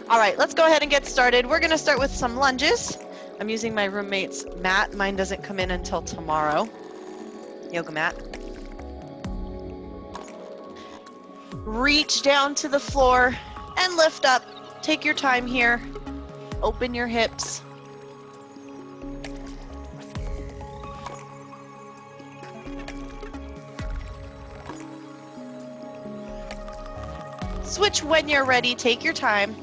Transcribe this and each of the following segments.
All right, let's go ahead and get started. We're gonna start with some lunges. I'm using my roommate's mat. Mine doesn't come in until tomorrow. Yoga mat. Reach down to the floor and lift up. Take your time here. Open your hips. Switch when you're ready. Take your time.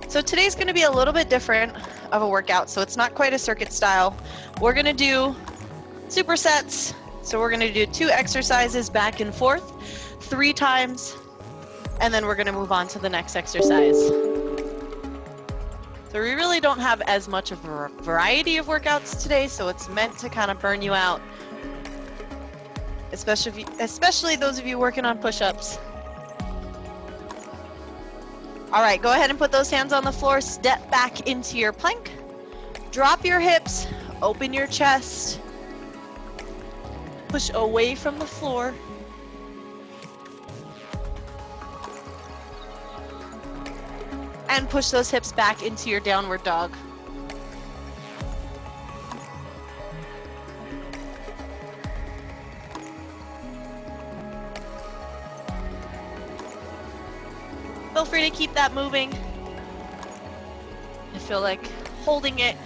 So today's going to be a little bit different of a workout, so it's not quite a circuit style. We're going to do supersets. So we're going to do 2 exercises back and forth 3 times, and then we're going to move on to the next exercise. So we really don't have as much of a variety of workouts today, so it's meant to kind of burn you out, especially those of you working on push-ups. All right, go ahead and put those hands on the floor. Step back into your plank. Drop your hips, open your chest. Push away from the floor. And push those hips back into your downward dog. Feel free to keep that moving. I feel like holding it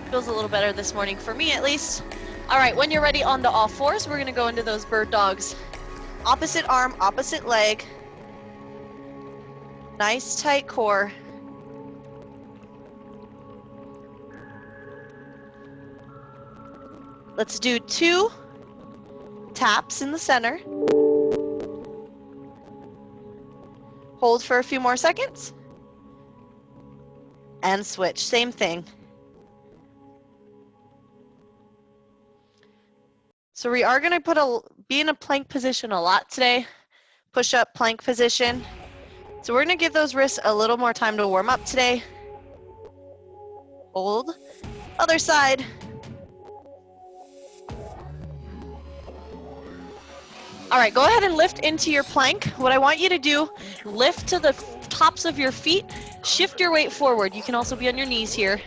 feels a little better this morning, for me at least. All right, when you're ready on the all fours, we're gonna go into those bird dogs. Opposite arm, opposite leg. Nice tight core. Let's do 2 taps in the center. Hold for a few more seconds. And switch, same thing. So we are gonna be in a plank position a lot today. Push up plank position. So we're gonna give those wrists a little more time to warm up today. Hold, other side. All right, go ahead and lift into your plank. What I want you to do, lift to the tops of your feet, shift your weight forward. You can also be on your knees here.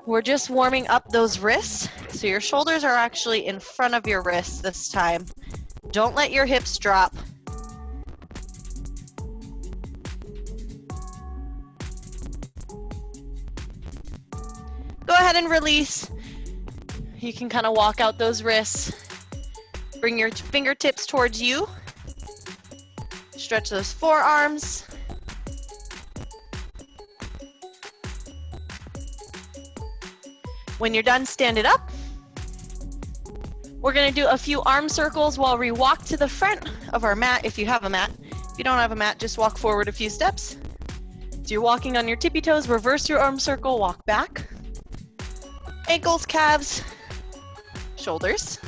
We're just warming up those wrists. So your shoulders are actually in front of your wrists this time. Don't let your hips drop. Go ahead and release. You can kind of walk out those wrists. Bring your fingertips towards you. Stretch those forearms. When you're done, stand it up. We're gonna do a few arm circles while we walk to the front of our mat, if you have a mat. If you don't have a mat, just walk forward a few steps. So you're walking on your tippy toes, reverse your arm circle, walk back. Ankles, calves, shoulders.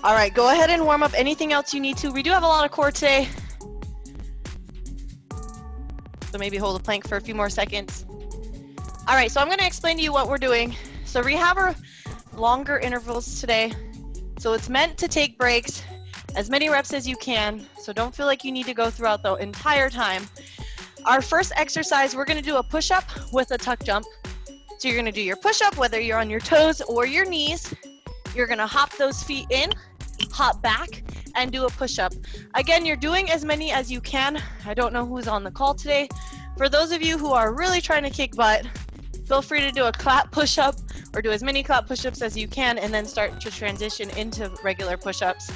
All right, go ahead and warm up anything else you need to. We do have a lot of core today. So maybe hold the plank for a few more seconds. All right, so I'm gonna explain to you what we're doing. So we have our longer intervals today. So it's meant to take breaks, as many reps as you can. So don't feel like you need to go throughout the entire time. Our first exercise, we're gonna do a push-up with a tuck jump. So you're gonna do your push-up, whether you're on your toes or your knees. You're gonna hop those feet in, hop back, and do a push-up. Again, you're doing as many as you can. I don't know who's on the call today. For those of you who are really trying to kick butt, feel free to do a clap push-up or do as many clap push-ups as you can and then start to transition into regular push-ups.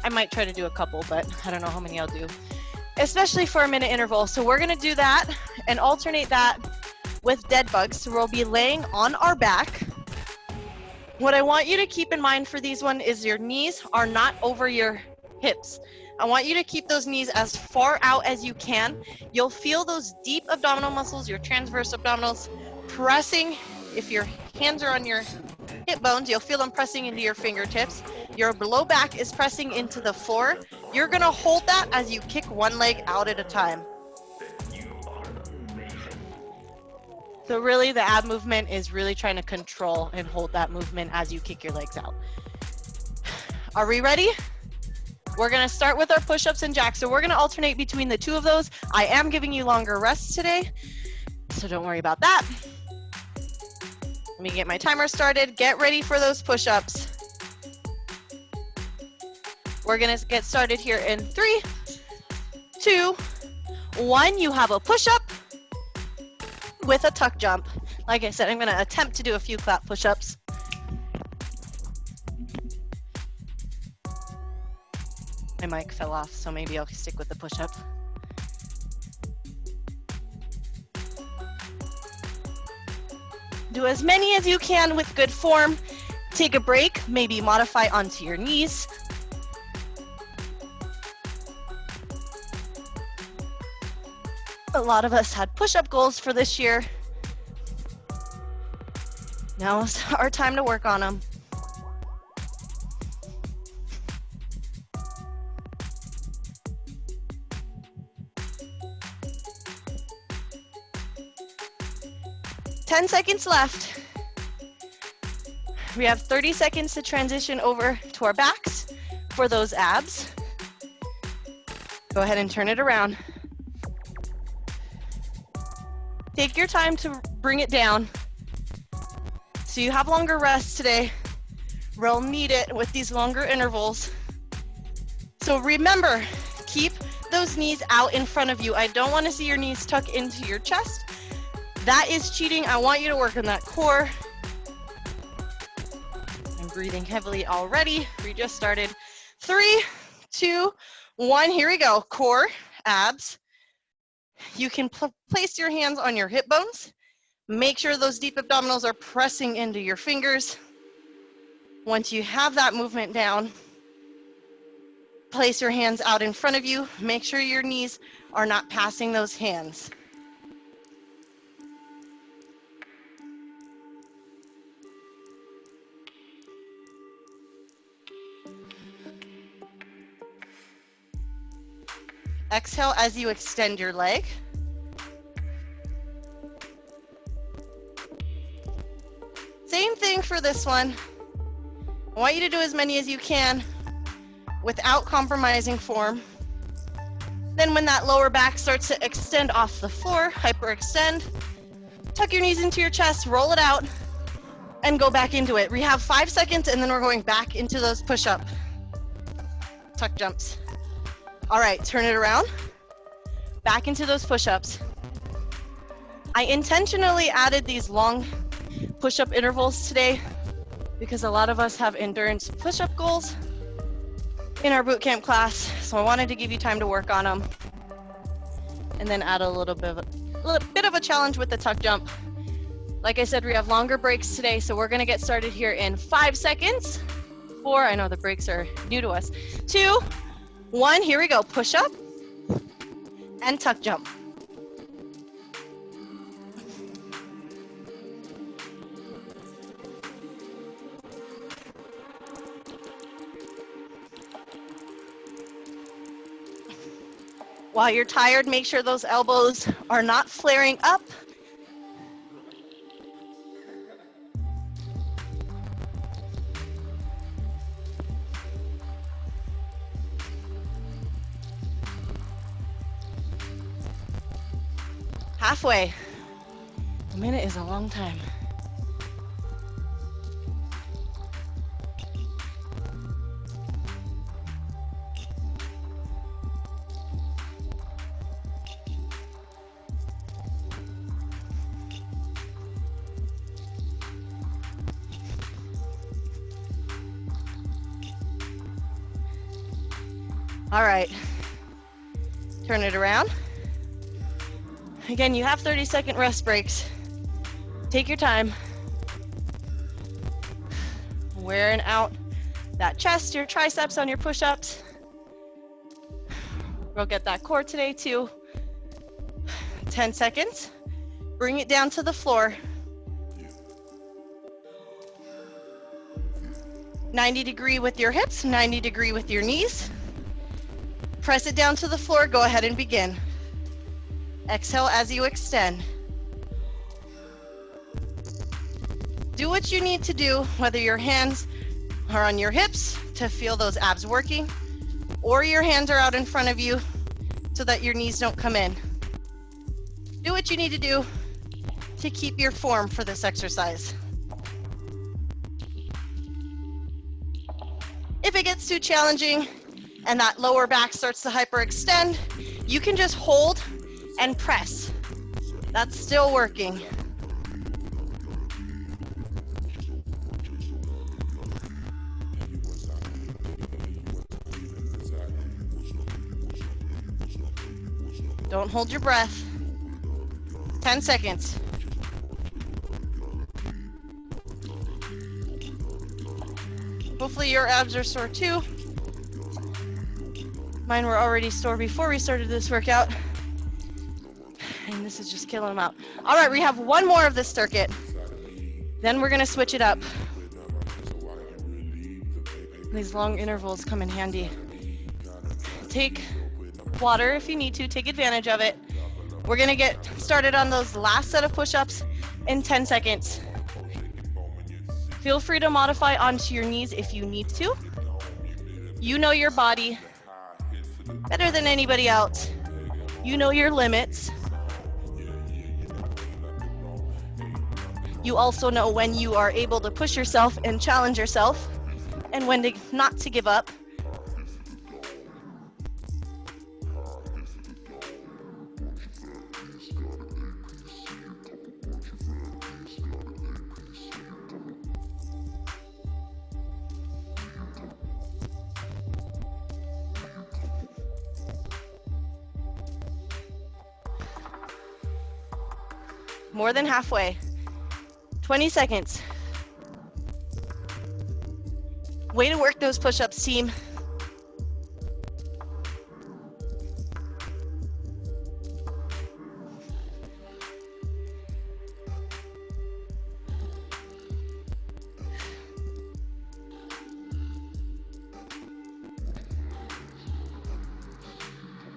I might try to do a couple, but I don't know how many I'll do, especially for a minute interval. So we're gonna do that and alternate that with dead bugs. So we'll be laying on our back. What I want you to keep in mind for these one is your knees are not over your hips. I want you to keep those knees as far out as you can. You'll feel those deep abdominal muscles, your transverse abdominals, pressing. If your hands are on your hip bones, you'll feel them pressing into your fingertips. Your low back is pressing into the floor. You're gonna hold that as you kick one leg out at a time. So really the ab movement is really trying to control and hold that movement as you kick your legs out. Are we ready? We're gonna start with our push-ups and jacks. So we're gonna alternate between the two of those. I am giving you longer rests today, so don't worry about that. Let me get my timer started. Get ready for those push-ups. We're gonna get started here in 3, 2, 1. You have a push-up with a tuck jump. Like I said, I'm gonna attempt to do a few clap push-ups. My mic fell off, so maybe I'll stick with the push-up. Do as many as you can with good form. Take a break, maybe modify onto your knees. A lot of us had push-up goals for this year. Now is our time to work on them. Ten seconds left. We have 30 seconds to transition over to our backs for those abs. Go ahead and turn it around. Take your time to bring it down. So you have longer rests today. We'll need it with these longer intervals. So remember, keep those knees out in front of you. I don't want to see your knees tuck into your chest. That is cheating. I want you to work on that core. I'm breathing heavily already. We just started. 3, 2, 1. Here we go. Core, abs. You can place your hands on your hip bones. Make sure those deep abdominals are pressing into your fingers. Once you have that movement down, place your hands out in front of you. Make sure your knees are not passing those hands. Exhale as you extend your leg. Same thing for this one. I want you to do as many as you can without compromising form. Then when that lower back starts to extend off the floor, hyperextend, tuck your knees into your chest, roll it out, and go back into it. We have 5 seconds, and then we're going back into those push-up tuck jumps. All right, turn it around. Back into those push-ups. I intentionally added these long push-up intervals today because a lot of us have endurance push-up goals in our boot camp class, so I wanted to give you time to work on them and then add a little bit of a challenge with the tuck jump. Like I said, we have longer breaks today, so we're gonna get started here in 5 seconds. 4, I know the breaks are new to us. 2, 1, here we go. Push up and tuck jump. While you're tired, make sure those elbows are not flaring up. Halfway. A minute is a long time. All right, turn it around. Again, you have 30-second rest breaks. Take your time. Wearing out that chest, your triceps on your push-ups. We'll get that core today too. 10 seconds. Bring it down to the floor. 90-degree with your hips, 90-degree with your knees. Press it down to the floor. Go ahead and begin. Exhale as you extend. Do what you need to do, whether your hands are on your hips to feel those abs working, or your hands are out in front of you so that your knees don't come in. Do what you need to do to keep your form for this exercise. If it gets too challenging and that lower back starts to hyperextend, you can just hold and press. That's still working. Don't hold your breath. 10 seconds. Hopefully your abs are sore too. Mine were already sore before we started this workout. And this is just killing them out. All right, we have one more of this circuit. Then we're gonna switch it up. These long intervals come in handy. Take water if you need to, take advantage of it. We're gonna get started on those last set of push-ups in 10 seconds. Feel free to modify onto your knees if you need to. You know your body better than anybody else. You know your limits. You also know when you are able to push yourself and challenge yourself and when not to give up. More than halfway. 20 seconds. Way to work those push-ups, team.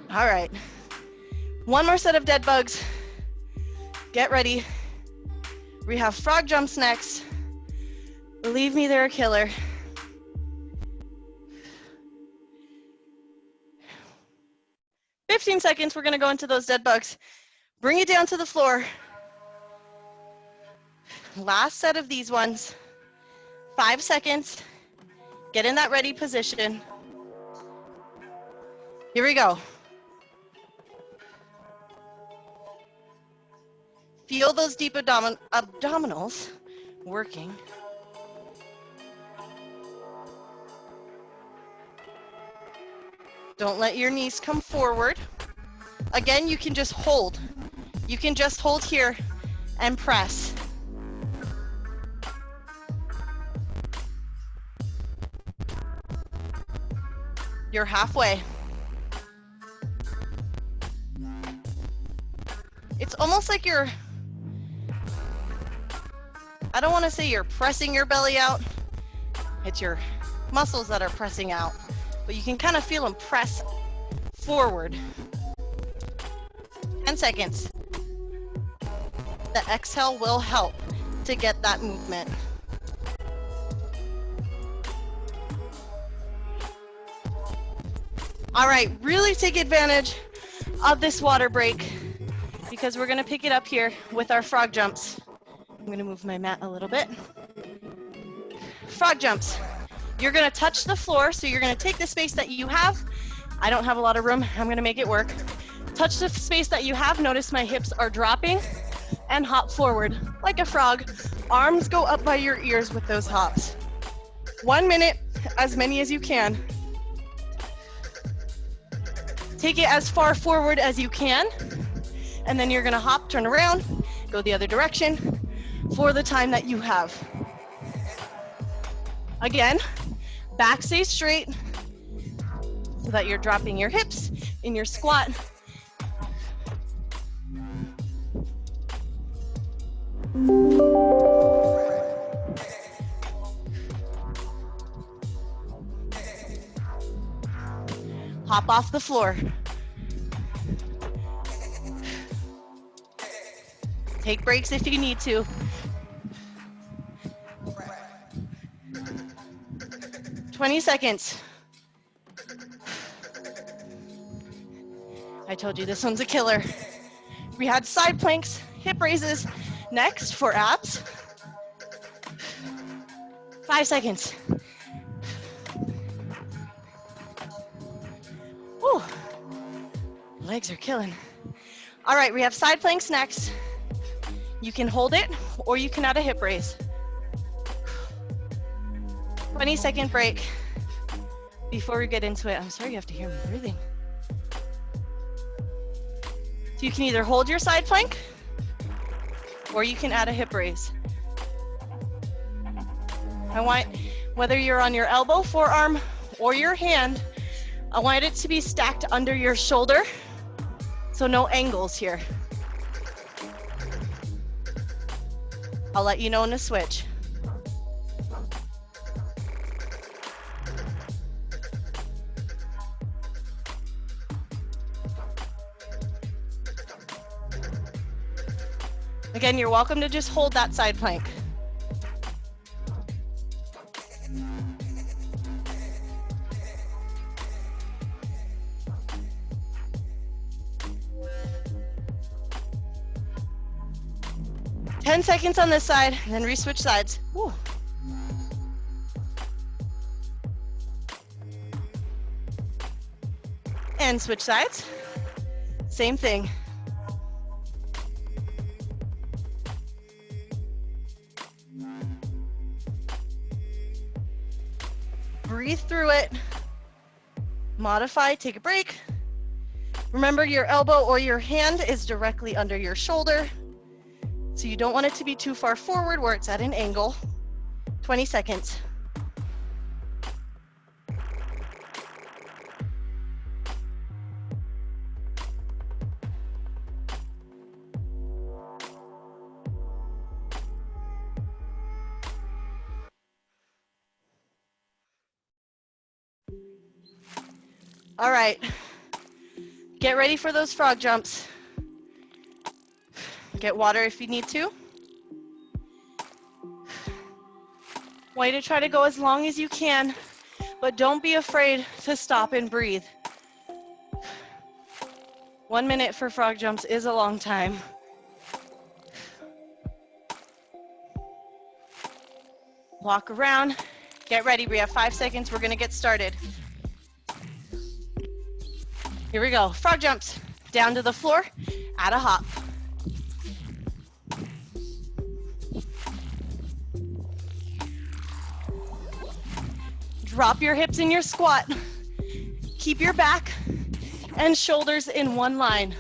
All right. One more set of dead bugs. Get ready. We have frog jumps next. Believe me, they're a killer. "15 seconds, we're gonna go into those dead bugs. Bring it down to the floor. Last set of these ones. 5 seconds. Get in that ready position. Here we go. Feel those deep abdominals working. Don't let your knees come forward. Again, you can just hold. You can just hold here and press. You're halfway. It's almost like you're, I don't want to say you're pressing your belly out. It's your muscles that are pressing out, but you can kind of feel them press forward. 10 seconds. The exhale will help to get that movement. All right, really take advantage of this water break because we're gonna pick it up here with our frog jumps. I'm gonna move my mat a little bit. Frog jumps. You're gonna touch the floor, so you're gonna take the space that you have. I don't have a lot of room, I'm gonna make it work. Touch the space that you have, notice my hips are dropping, and hop forward like a frog. Arms go up by your ears with those hops. 1 minute, as many as you can. Take it as far forward as you can, and then you're gonna hop, turn around, go the other direction for the time that you have. Again, back stays straight so that you're dropping your hips in your squat. Hop off the floor. Take breaks if you need to. 20 seconds. I told you this one's a killer. We had side planks, hip raises. Next for abs. 5 seconds. Whew. Legs are killing. All right, we have side planks next. You can hold it or you can add a hip raise. 20-second break before we get into it. I'm sorry you have to hear me breathing. So you can either hold your side plank or you can add a hip raise. I want, whether you're on your elbow, forearm, or your hand, I want it to be stacked under your shoulder, so no angles here. I'll let you know when to switch. Again, you're welcome to just hold that side plank. Seconds on this side, and then re-switch sides. Woo. And switch sides. Same thing. Breathe through it. Modify, take a break. Remember, your elbow or your hand is directly under your shoulder. So you don't want it to be too far forward where it's at an angle. 20 seconds. All right, get ready for those frog jumps. Get water if you need to. Want you to try to go as long as you can, but don't be afraid to stop and breathe. 1 minute for frog jumps is a long time. Walk around, get ready. We have 5 seconds, we're gonna get started. Here we go, frog jumps. Down to the floor, add a hop. Drop your hips in your squat. Keep your back and shoulders in one line.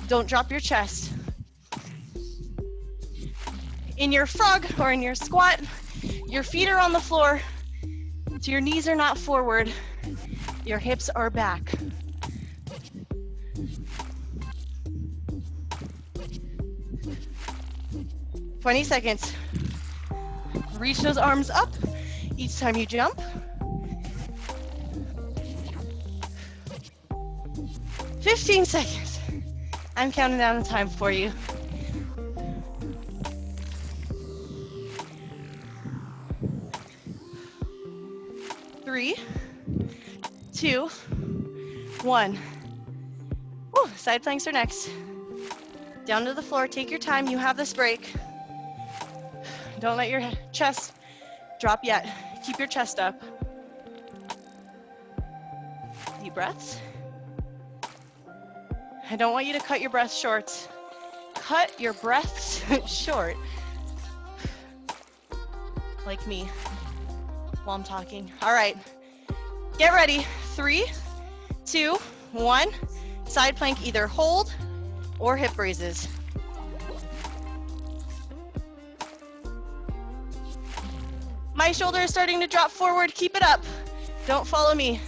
Don't drop your chest. In your frog or in your squat, your feet are on the floor, so your knees are not forward. Your hips are back. "20 seconds. Reach those arms up each time you jump. 15 seconds. I'm counting down the time for you. Three, 2, 1. Woo, side planks are next. Down to the floor, take your time, you have this break. Don't let your chest drop yet. Keep your chest up. Deep breaths. I don't want you to cut your breath short. Cut your breaths short. Like me while I'm talking. All right, get ready. 3, 2, 1. Side plank, either hold or hip raises. My shoulder is starting to drop forward. Keep it up. Don't follow me.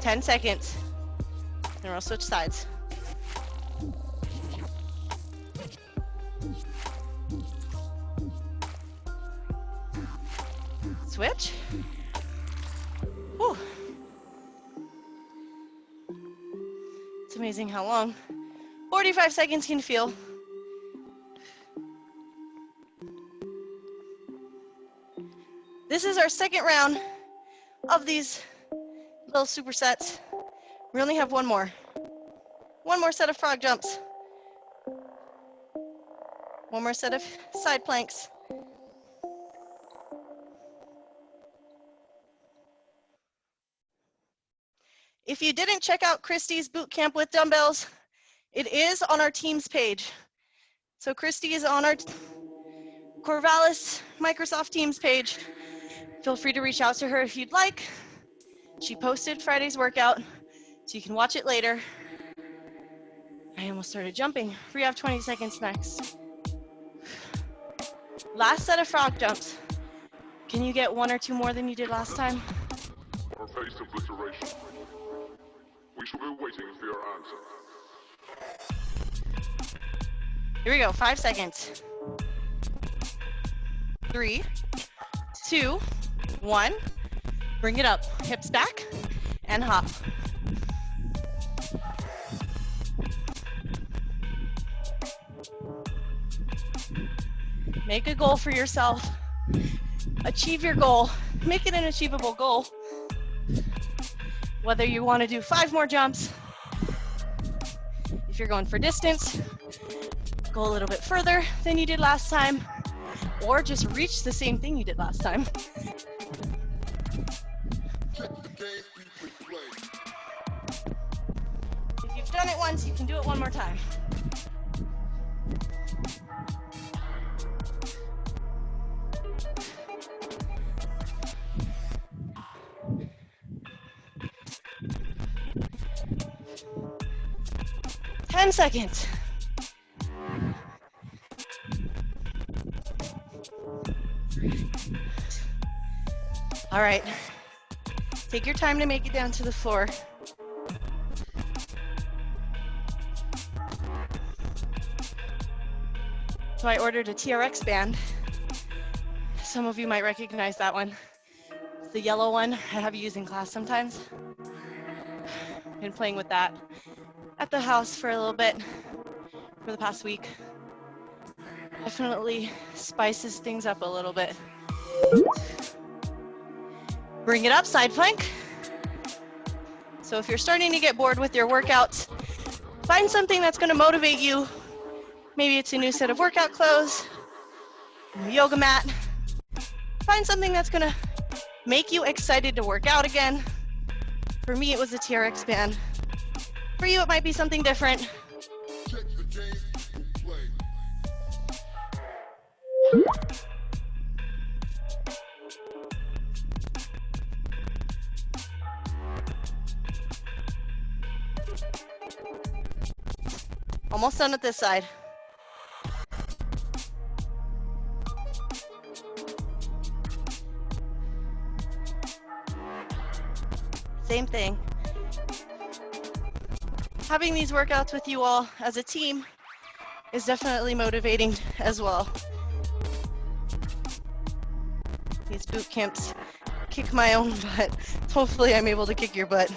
Ten seconds. And we'll switch sides. switch. Whew. It's amazing how long 45 seconds can feel. This is our second round of these little supersets. We only have one more. One more set of frog jumps. One more set of side planks. If you didn't check out Christy's boot camp with dumbbells, it is on our Teams page. So Christy is on our Corvallis Microsoft Teams page. Feel free to reach out to her if you'd like. She posted Friday's workout, so you can watch it later. I almost started jumping. We have 20 seconds next. Last set of frog jumps. Can you get one or two more than you did last time? Or face obliteration. We shall be waiting for your answer. Here we go, 5 seconds. 3, 2, 1. Bring it up, hips back, and hop. Make a goal for yourself. Achieve your goal. Make it an achievable goal. Whether you want to do 5 more jumps, if you're going for distance, go a little bit further than you did last time, or just reach the same thing you did last time. If you've done it once, you can do it one more time. Ten seconds. All right, take your time to make it down to the floor. So I ordered a TRX band. Some of you might recognize that one. It's the yellow one I have used in class sometimes. Been playing with that at the house for a little bit for the past week. Definitely spices things up a little bit. Bring it up, side plank. So if you're starting to get bored with your workouts, find something that's going to motivate you. Maybe it's a new set of workout clothes, a yoga mat. Find something that's going to make you excited to work out again. For me, it was a TRX band. For you, it might be something different. Almost done at this side. Same thing. Having these workouts with you all as a team is definitely motivating as well. These boot camps kick my own butt. Hopefully I'm able to kick your butt.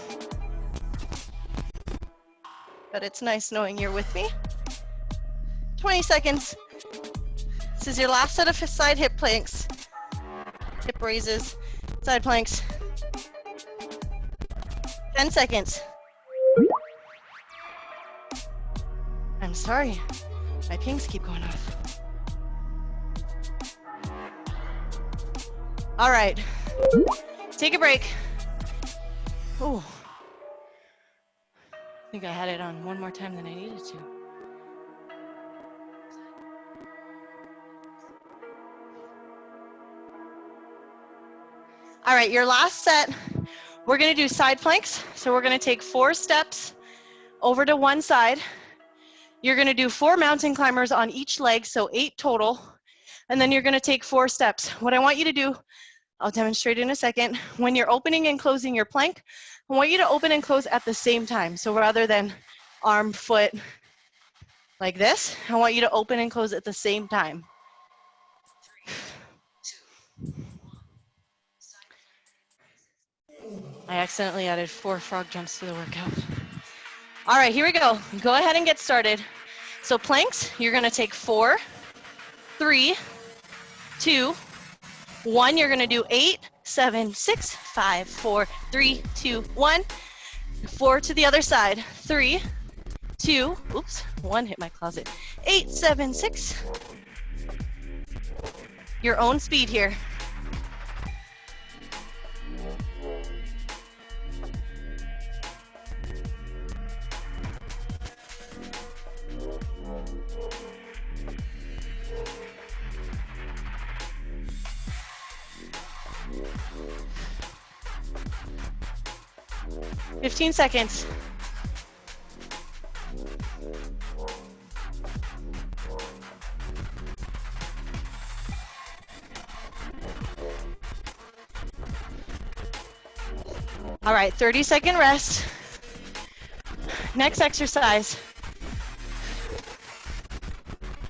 But it's nice knowing you're with me. 20 seconds. This is your last set of side hip planks. Hip raises, side planks. 10 seconds. I'm sorry, my pings keep going off. All right, take a break. Ooh. I think I had it on one more time than I needed to. All right, your last set, we're gonna do side planks. So we're gonna take 4 steps over to one side. You're gonna do 4 mountain climbers on each leg, so 8 total. And then you're gonna take 4 steps. What I want you to do, I'll demonstrate in a second. When you're opening and closing your plank, I want you to open and close at the same time. So rather than arm, foot, like this, I want you to open and close at the same time. I accidentally added 4 frog jumps to the workout. All right, here we go. Go ahead and get started. So planks, you're gonna take 4, 3, 2, 1. You're gonna do 8, 7, 6, 5, 4, 3, 2, 1. 4 to the other side. 3, 2, oops, 1 hit my closet. 8, 7, 6. Your own speed here. Fifteen seconds. All right, 30-second rest. Next exercise.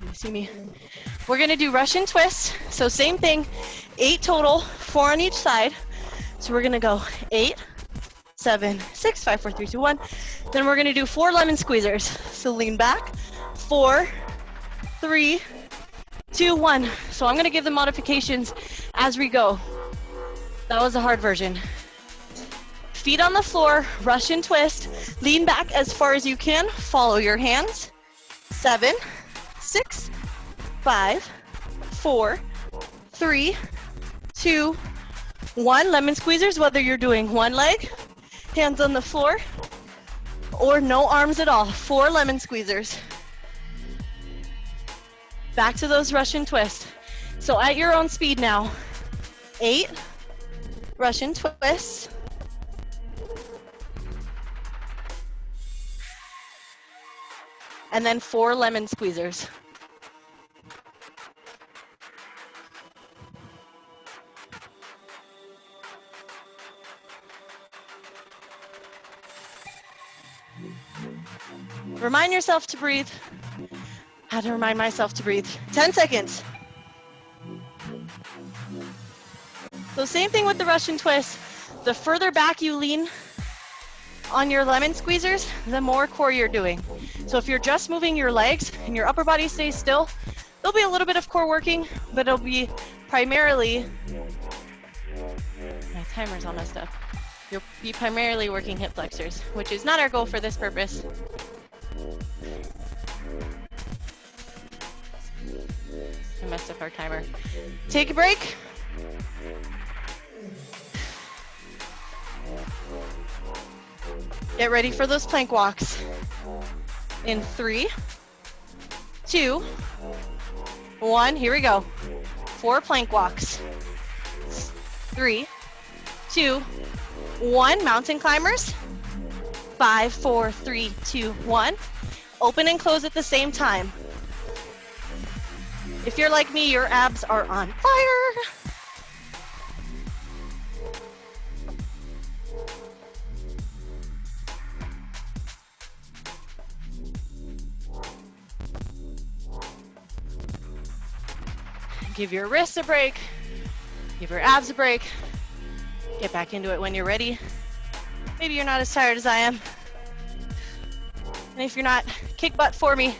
You see me? We're gonna do Russian twists. So same thing, 8 total, 4 on each side. So we're gonna go 8, 7, 6, 5, 4, 3, 2, 1. Then we're gonna do 4 lemon squeezers. So lean back, 4, 3, 2, 1. So I'm gonna give the modifications as we go. That was a hard version. Feet on the floor, Russian twist. Lean back as far as you can. Follow your hands. 7, 6, 5, 4, 3, 2, 1. Lemon squeezers, whether you're doing one leg, hands on the floor, or no arms at all. 4 lemon squeezers. Back to those Russian twists. So at your own speed now. 8 Russian twists. And then 4 lemon squeezers. Remind yourself to breathe. I had to remind myself to breathe. 10 seconds. So same thing with the Russian twist. The further back you lean on your lemon squeezers, the more core you're doing. So if you're just moving your legs and your upper body stays still, there'll be a little bit of core working, but it'll be primarily, my timer's all messed up. You'll be primarily working hip flexors, which is not our goal for this purpose. I messed up our timer. Take a break. Get ready for those plank walks. In 3, 2, 1, here we go. 4 plank walks. 3, 2, 1, mountain climbers. 5, 4, 3, 2, 1. Open and close at the same time. If you're like me, your abs are on fire. Give your wrists a break. Give your abs a break. Get back into it when you're ready. Maybe you're not as tired as I am. And if you're not, kick butt for me.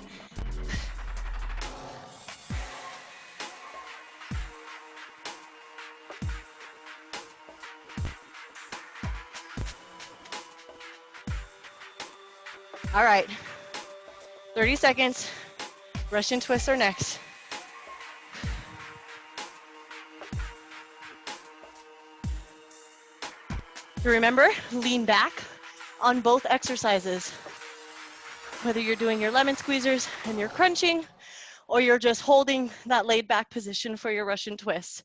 All right, 30 seconds. Russian twists are next. Remember, lean back on both exercises. Whether you're doing your lemon squeezers and you're crunching, or you're just holding that laid back position for your Russian twist.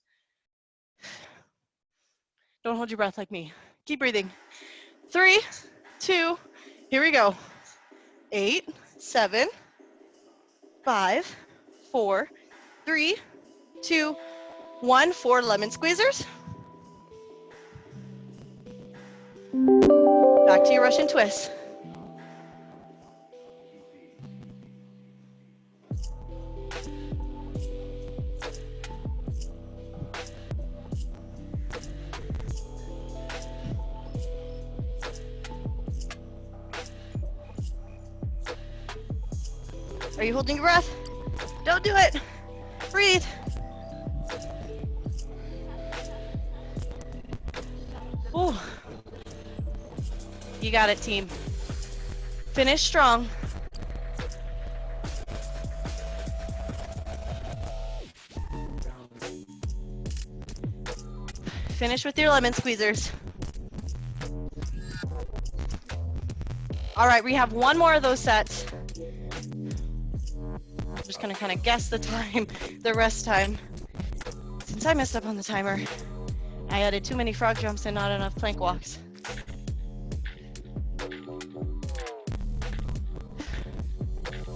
Don't hold your breath like me. Keep breathing. 3, 2, here we go. 8, 7, 5, 4, 3, 2, 1. 4 lemon squeezers. Back to your Russian twist. Are you holding your breath? Don't do it. Breathe. Ooh. You got it, team. Finish strong. Finish with your lemon squeezers. All right, we have one more of those sets. I'm just gonna kind of guess the time, the rest time. Since I messed up on the timer, I added too many frog jumps and not enough plank walks.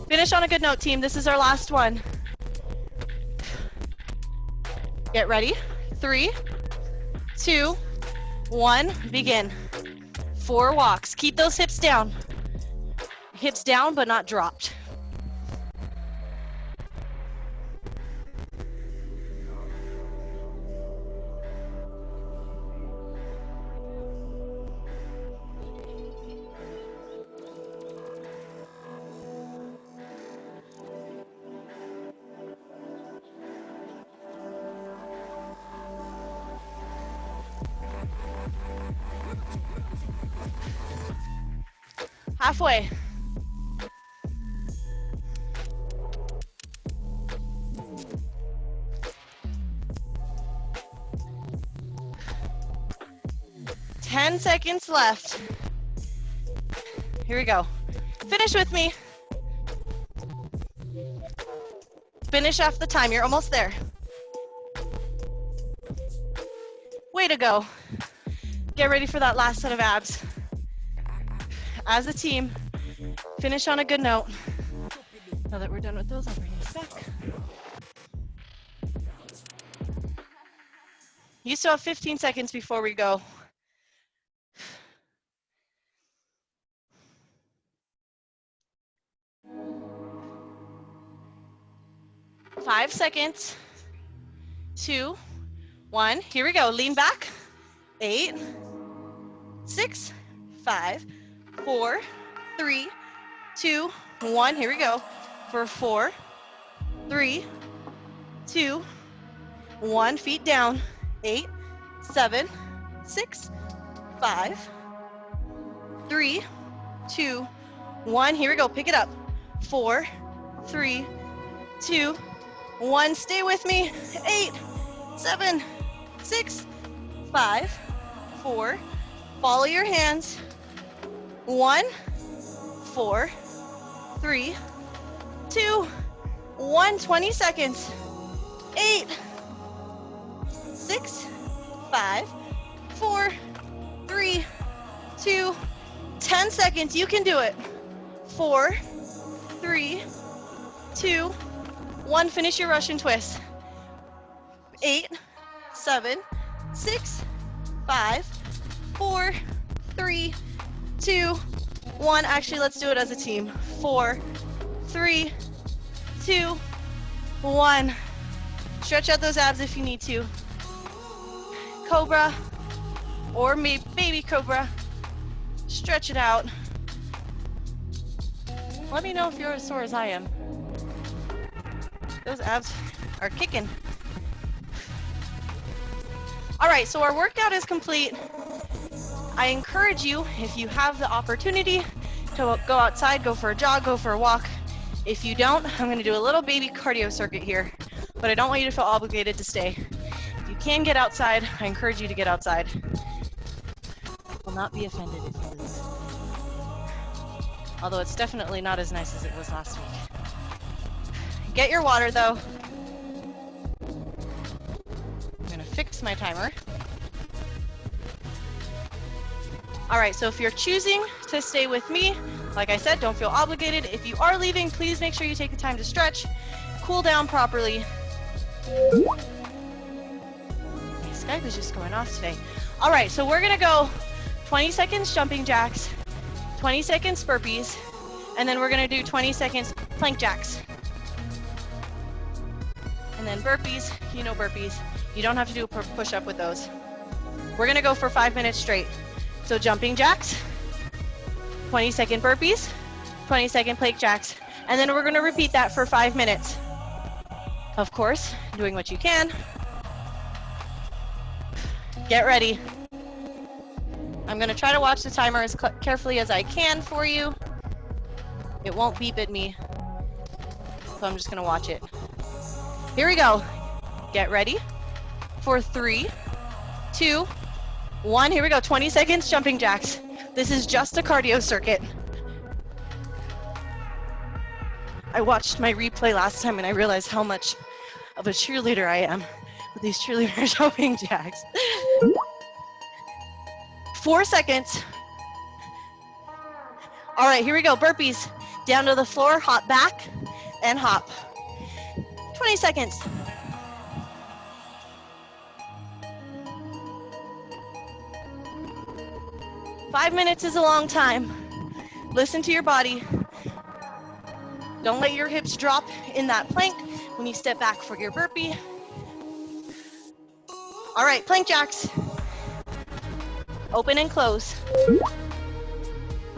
Finish on a good note, team. This is our last one. Get ready. 3, 2, 1, begin. 4 walks. Keep those hips down. Hips down, but not dropped. Halfway. Ten seconds left. Here we go. Finish with me. Finish off the time. You're almost there. Way to go. Get ready for that last set of abs. As a team, finish on a good note. Now that we're done with those, I'll bring this back. You still have 15 seconds before we go. Five seconds. 2, 1. Here we go. Lean back. 8, 6, 5, 4, 3, 2, 1. Here we go. For 4, 3, 2, 1. Feet down. 8, 7, 6, 5, 3, 2, 1. Here we go. Pick it up. 4, 3, 2, 1. Stay with me. 8, 7, 6, 5, 4. Follow your hands. 1, 4, 3, 2, 1. 20 seconds. 8, 6, 5, 4, 3, 2, 10 seconds. You can do it. 4, 3, 2, 1. Finish your Russian twist. 8, 7, 6, 5, 4, 3, 2, 1. Actually, let's do it as a team. 4, 3, 2, 1. Stretch out those abs if you need to. Cobra or baby cobra. Stretch it out. Let me know if you're as sore as I am. Those abs are kicking. All right, so our workout is complete. I encourage you, if you have the opportunity, to go outside, go for a jog, go for a walk. If you don't, I'm gonna do a little baby cardio circuit here, but I don't want you to feel obligated to stay. If you can get outside, I encourage you to get outside. I will not be offended if you lose. Although it's definitely not as nice as it was last week. Get your water though. I'm gonna fix my timer. All right, so if you're choosing to stay with me, like I said, don't feel obligated. If you are leaving, please make sure you take the time to stretch, cool down properly. My Skype is just going off today. All right, so we're gonna go 20 seconds jumping jacks, 20 seconds burpees, and then we're gonna do 20 seconds plank jacks. And then burpees, you know burpees. You don't have to do a push-up with those. We're gonna go for 5 minutes straight. So jumping jacks, 20-second burpees, 20-second plank jacks. And then we're gonna repeat that for 5 minutes. Of course, doing what you can. Get ready. I'm gonna try to watch the timer as carefully as I can for you. It won't beep at me, so I'm just gonna watch it. Here we go. Get ready for 3, 2, 1. Here we go, 20 seconds jumping jacks. This is just a cardio circuit. I watched my replay last time and I realized how much of a cheerleader I am with these cheerleader jumping jacks. 4 seconds. All right, here we go, burpees. Down to the floor, hop back and hop. 20 seconds. Five minutes is a long time. Listen to your body. Don't let your hips drop in that plank when you step back for your burpee. All right, plank jacks. Open and close.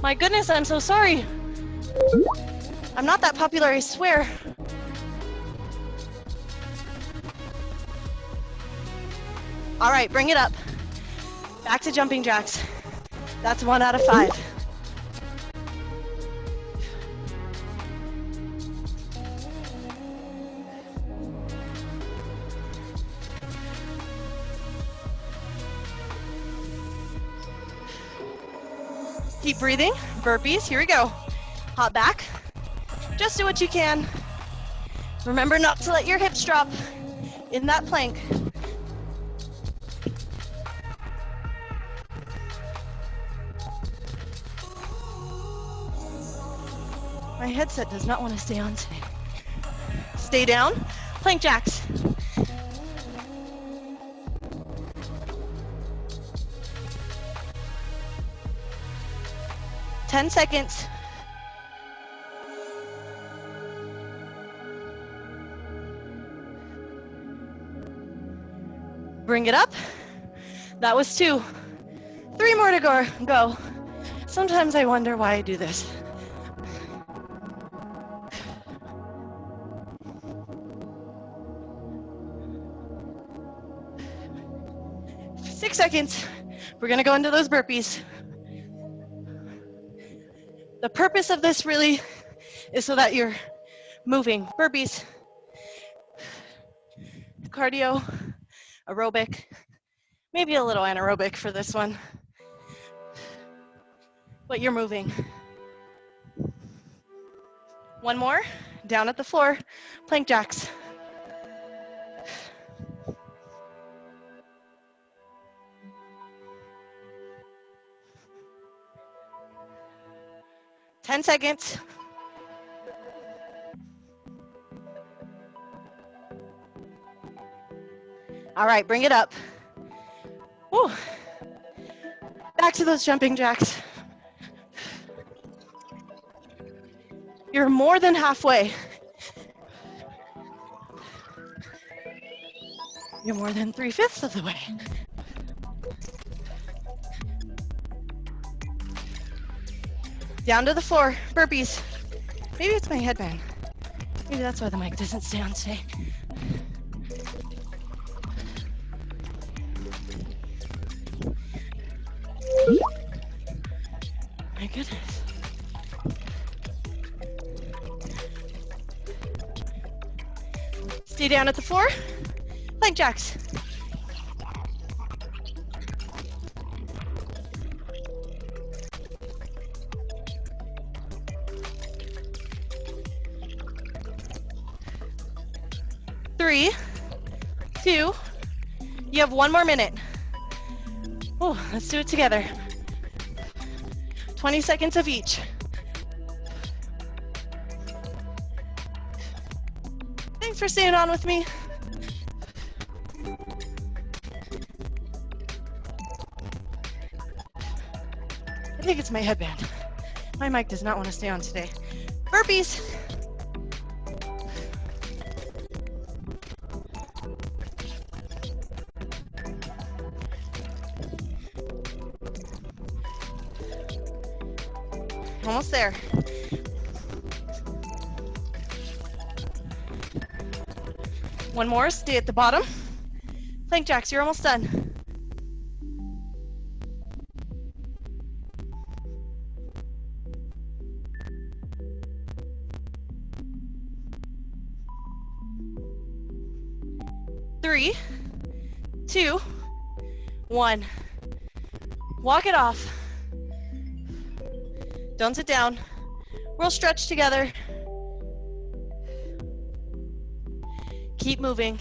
My goodness, I'm so sorry. I'm not that popular, I swear. All right, bring it up. Back to jumping jacks. That's 1 out of 5. Keep breathing. Burpees, here we go. Hop back. Just do what you can. Remember not to let your hips drop in that plank. My headset does not want to stay on today. Stay down. Plank jacks. Ten seconds. Bring it up. That was 2. 3 more to go. Sometimes I wonder why I do this. 6 seconds. We're gonna go into those burpees. The purpose of this really is so that you're moving. Burpees, cardio, aerobic, maybe a little anaerobic for this one, but you're moving. 1 more, down at the floor, plank jacks. Ten seconds. All right, bring it up. Woo. Back to those jumping jacks. You're more than halfway. You're more than 3/5 of the way. Down to the floor, burpees. Maybe it's my headband. Maybe that's why the mic doesn't stay on today. My goodness. Stay down at the floor, plank jacks. Three, 2, you have 1 more minute. Oh, let's do it together. 20 seconds of each. Thanks for staying on with me. I think it's my headband. My mic does not want to stay on today. Burpees. Almost there. One more, stay at the bottom. Plank jacks, you're almost done. Three, two, one. Walk it off. Don't sit down. We'll stretch together. Keep moving.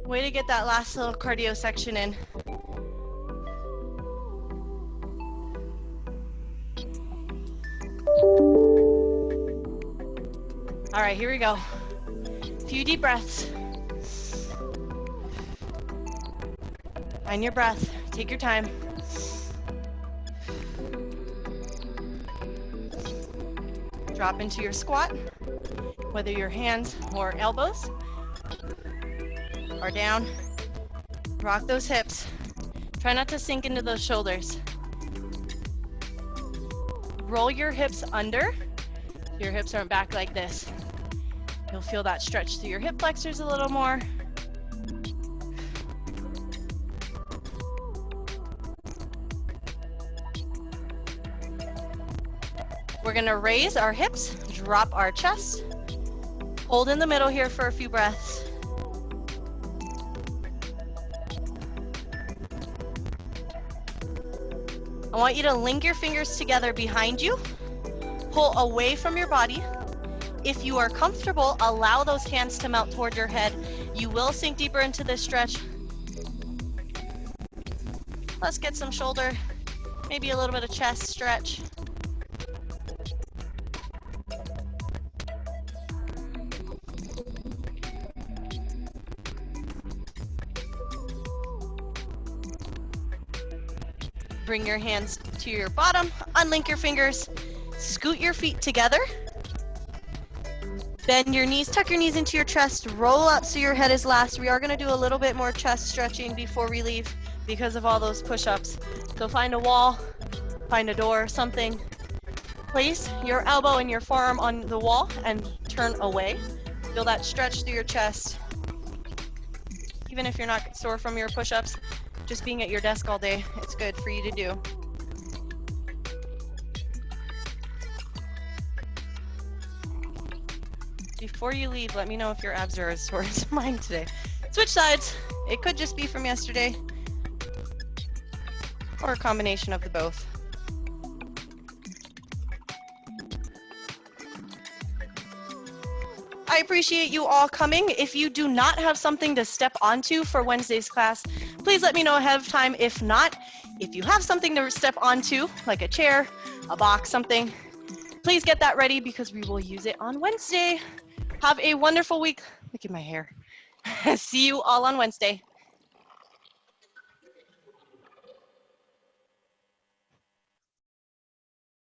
Way to get that last little cardio section in. All right, here we go. A few deep breaths. Find your breath. Take your time. Drop into your squat, whether your hands or elbows are down. Rock those hips. Try not to sink into those shoulders. Roll your hips under. Your hips aren't back like this. You'll feel that stretch through your hip flexors a little more. We're gonna raise our hips, drop our chest. Hold in the middle here for a few breaths. I want you to link your fingers together behind you. Pull away from your body. If you are comfortable, allow those hands to melt toward your head. You will sink deeper into this stretch. Let's get some shoulder, maybe a little bit of chest stretch. Bring your hands to your bottom, unlink your fingers, scoot your feet together. Bend your knees, tuck your knees into your chest, roll up so your head is last. We are gonna do a little bit more chest stretching before we leave because of all those push-ups. So find a wall, find a door, something. Place your elbow and your forearm on the wall and turn away. Feel that stretch through your chest. Even if you're not sore from your push-ups, just being at your desk all day, it's good for you to do. Before you leave, let me know if your abs are as sore as mine today. Switch sides. It could just be from yesterday or a combination of the both. I appreciate you all coming. If you do not have something to step onto for Wednesday's class, please let me know ahead of time. If not, if you have something to step onto, like a chair, a box, something, please get that ready because we will use it on Wednesday. Have a wonderful week. Look at my hair. See you all on Wednesday.